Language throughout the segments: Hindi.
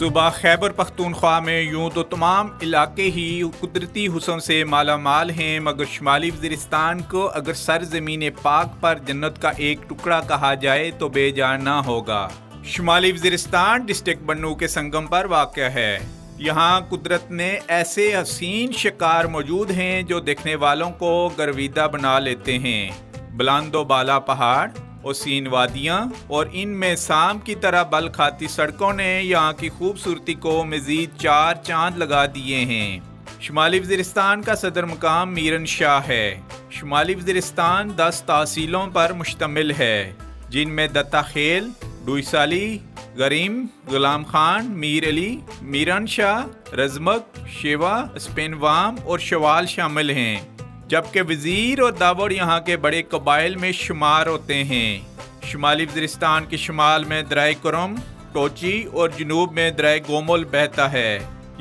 सूबा खैबर पख्तूनख्वा में यूं तो तमाम इलाके ही कुदरती हुस्न से माला माल हैं, मगर शुमाली वज़ीरिस्तान को अगर सरज़मीन पाक पर जन्नत का एक टुकड़ा कहा जाए तो बेजान ना होगा। शुमाली वज़ीरिस्तान डिस्ट्रिक्ट बन्नू के संगम पर वाक़या है। यहाँ कुदरत ने ऐसे हसीन शिकार मौजूद हैं जो देखने वालों को गर्विदा बना लेते हैं। बुलंदो बाला पहाड़ और सीन वादियाँ और इनमें शाम की तरह बल खाती सड़कों ने यहाँ की खूबसूरती को मज़ीद चार चांद लगा दिए हैं। शुमाली वज़ीरिस्तान का सदर मुकाम मीरन शाह है। शुमाली वज़ीरिस्तान 10 तहसीलों पर मुश्तमिल है, जिनमें दत्ता खेल, डुईसाली, गरीम, गुलाम खान, मीर अली, मीरन शाह, रजमक, शेवा, स्पेनवाम और शवाल शामिल हैं, जबकि वज़ीर और दावड़ यहाँ के बड़े कबाइल में शुमार होते हैं। शुमाली वज़ीरिस्तान के शुमाल में दराए करम, टोची और जनूब में दराए गोमल बहता है।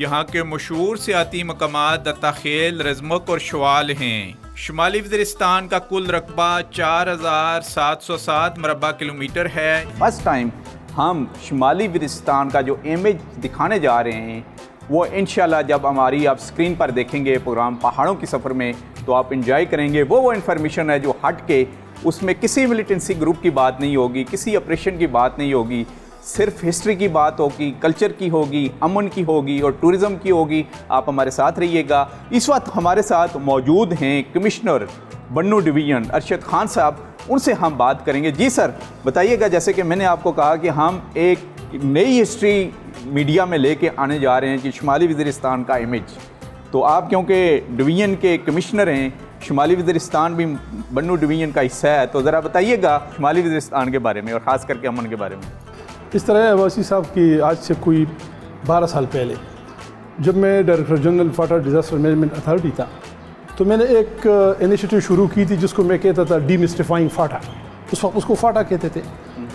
यहाँ के मशहूर सियाती मकामात दत्ता खेल, रजमक और शवाल हैं। शुमाली वज़ीरिस्तान का कुल रकबा 4707 मरबा किलोमीटर है। फर्स्ट टाइम हम शुमाली वज़ीरिस्तान का जो इमेज दिखाने जा रहे हैं वो इंशाल्लाह जब हमारी आप स्क्रीन पर देखेंगे प्रोग्राम पहाड़ों की सफ़र में तो आप इंजॉय करेंगे। वो इन्फॉर्मेशन है जो हट के, उसमें किसी मिलिटेंसी ग्रुप की बात नहीं होगी, किसी ऑपरेशन की बात नहीं होगी, सिर्फ हिस्ट्री की बात होगी, कल्चर की होगी, अमन की होगी और टूरिज़म की होगी। आप हमारे साथ रहिएगा। इस वक्त हमारे साथ मौजूद हैं कमिश्नर बन्नू डिवीज़न अरशद खान साहब, उनसे हम बात करेंगे। जी सर बताइएगा, जैसे कि मैंने आपको कहा कि हम एक नई हिस्ट्री मीडिया में लेके आने जा रहे हैं कि शुमाली वज़ीरिस्तान का इमेज, तो आप क्योंकि डिवीज़न के कमिश्नर हैं, शुमाली वज़ीरिस्तान भी बन्नू डिवीज़न का हिस्सा है, तो ज़रा बताइएगा शुमाली वज़ीरिस्तान के बारे में और ख़ास करके अमन के बारे में। इस तरह है वासी साहब कि आज से कोई 12 साल पहले जब मैं डायरेक्टर जनरल फाटा डिज़ास्टर मैनेजमेंट अथॉरिटी था तो मैंने एक इनिशिएटिव शुरू की थी जिसको मैं कहता था डीमिस्टिफाइंग फाटा। उस वक्त उसको फाटा कहते थे।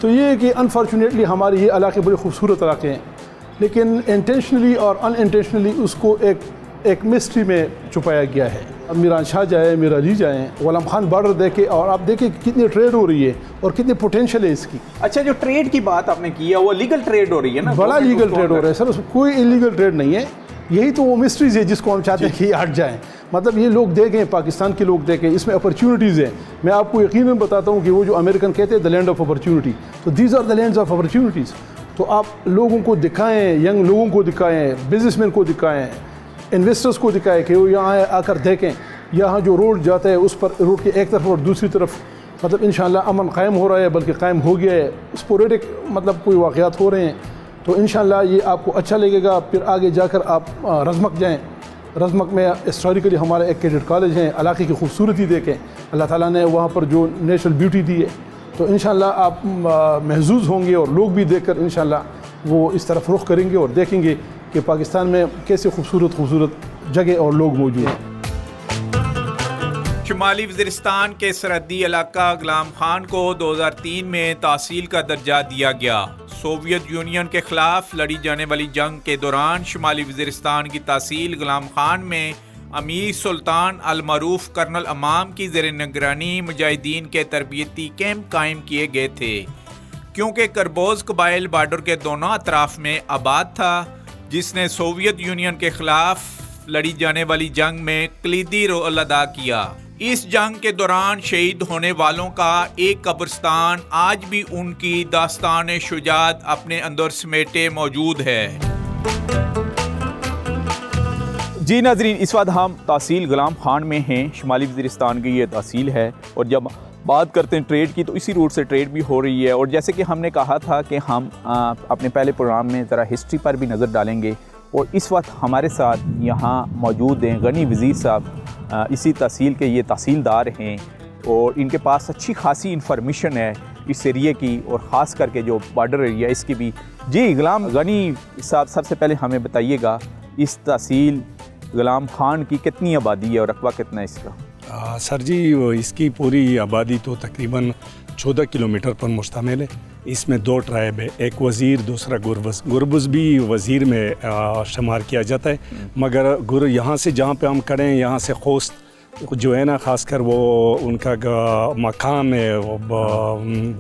तो ये कि अनफॉर्चुनेटली हमारे ये इलाके बड़े खूबसूरत इलाके हैं, लेकिन इंटेंशनली और अनइंटेंशनली उसको एक मिस्ट्री में छुपाया गया है। अब मीरान शाह जाए, मीर अली जाएँ, गुलाम खान बॉर्डर देखे और आप देखें कितनी ट्रेड हो रही है और कितनी पोटेंशियल है इसकी। अच्छा, जो ट्रेड की बात आपने की है वो लीगल ट्रेड हो रही है ना? बड़ा लीगल ट्रेड हो रहा है सर, उसमें कोई इलीगल ट्रेड नहीं है। यही तो वो मिस्ट्रीज़ है जिसको हम चाहते हैं कि हट जाएँ। मतलब ये लोग देखें, पाकिस्तान के लोग देखें, इसमें अपॉर्चुनिटीज़ हैं। मैं आपको यकीनन बताता हूँ कि वो जो अमेरिकन कहते हैं द लैंड ऑफ अपॉर्चुनिटी, तो these are the lands of opportunities. तो आप लोगों को दिखाएं, यंग लोगों को दिखाएं, बिजनेसमैन को दिखाएं, इन्वेस्टर्स को दिखाएं कि वो यहाँ आकर देखें। यहाँ जो रोड जाता है उस पर रोड के एक तरफ और दूसरी तरफ मतलब इंशाल्लाह अमन कायम हो रहा है, बल्कि कायम हो गया है। स्पोरेडिक मतलब कोई वाक़यात हो रहे हैं, तो इंशाल्लाह ये आपको अच्छा लगेगा। फिर आगे जाकर आप रजमक जाएँ। रजमक में हिस्टोरिकली हमारा एक कैडेट कॉलेज है, इलाके की खूबसूरती देखें। अल्लाह ताला ने वहाँ पर जो नेचुरल ब्यूटी दी है, तो इंशाल्लाह आप महजूज़ होंगे और लोग भी देखकर इंशाल्लाह वो इस तरफ रुख करेंगे और देखेंगे कि पाकिस्तान में कैसे खूबसूरत जगह और लोग मौजूद हैं। शुमाली वज़ीरिस्तान के सरहदी इलाका गुलाम खान को 2003 में तहसील का दर्जा दिया गया। सोवियत यूनियन के खिलाफ लड़ी जाने वाली जंग के दौरान शुमाली वज़ीरिस्तान की तहसील गुलाम खान में अमीर सुल्तान अल मरूफ कर्नल अमाम की ज़ेर निगरानी मुजाहिदीन के तरबियती कैंप कायम किए गए थे। क्योंकि करबोज कबाइल बॉर्डर के दोनों अतराफ में आबाद था, जिसने सोवियत यूनियन के खिलाफ लड़ी जाने वाली जंग में कलीदी रोल अदा किया। इस जंग के दौरान शहीद होने वालों का एक कब्रिस्तान आज भी उनकी दास्तान शुजात अपने अंदर समेटे मौजूद है। जी नाज़रीन, इस वक्त हम तहसील गुलाम खान में हैं। शुमाली वज़ीरिस्तान की ये तहसील है और जब बात करते हैं ट्रेड की तो इसी रूट से ट्रेड भी हो रही है। और जैसे कि हमने कहा था कि हम अपने पहले प्रोग्राम में ज़रा हिस्ट्री पर भी नज़र डालेंगे और इस वक्त हमारे साथ यहाँ मौजूद हैं गनी वज़ीर साहब, इसी तहसील के ये तहसीलदार हैं और इनके पास अच्छी खासी इन्फॉर्मेशन है इस एरिए की और ख़ास करके जो बॉर्डर एरिया इसकी भी। जी गुलाम गनी साहब, सबसे पहले हमें बताइएगा इस तहसील गुलाम खान की कितनी आबादी है और रकबा कितना है इसका? सर जी, इसकी पूरी आबादी तो तकरीबन 14 किलोमीटर पर मुश्तमिल है। इसमें 2 ट्राइब है, एक वज़ीर, दूसरा गुरबज़। गुरबज़ भी वज़ीर में शुमार किया जाता है, मगर यहाँ से जहाँ पे हम खड़े हैं यहाँ से खोस्त जो है ना, ख़ासकर वो उनका मकाम है, वो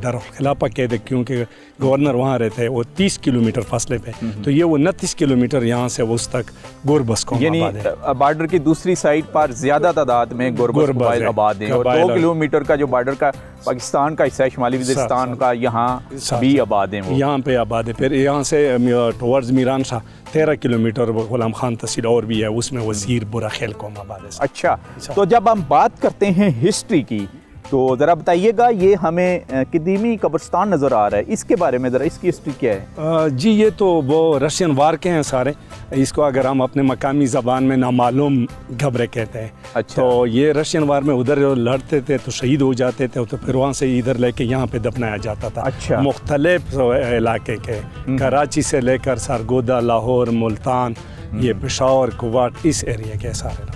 दरखिलाफ़ा कहते, क्योंकि गवर्नर वहाँ रहते हैं, वो 30 किलोमीटर फासले पे, तो ये 29 किलोमीटर यहाँ से उस तक गोरबस कौम यानी आबाद है। बॉर्डर की दूसरी साइड पर ज्यादा तादाद में गोरबस कबाइल है, आबाद हैं, और 2 किलोमीटर का जो बॉर्डर का पाकिस्तान का हिस्सा है शुमाली वज़ीरिस्तान का, यहाँ भी आबाद हैं वो। यहाँ पे आबाद है। फिर यहाँ से टुवर्ड्स मीरान शाह 13 किलोमीटर गुलाम खान तहसील और भी है, उसमें वजीर बुराखेल कौम आबाद है। अच्छा, तो जब हम बात करते हैं हिस्ट्री की, तो ज़रा बताइएगा, ये हमें कदीमी कब्रिस्तान नज़र आ रहा है, इसके बारे में ज़रा, इसकी हिस्ट्री क्या है? जी ये तो वो रशियन वार के हैं सारे, इसको अगर हम अपने मकामी ज़बान में नामालूम घबरे कहते हैं। अच्छा। तो ये रशियन वार में उधर लड़ते थे तो शहीद हो जाते थे, तो फिर वहाँ से इधर लेके यहाँ पे दफनाया जाता था। अच्छा। मुख्तलिफ इलाके के, कराची से लेकर सरगोदा, लाहौर, मुल्तान, ये पेशावर, कुवाट, इस एरिया के सारे।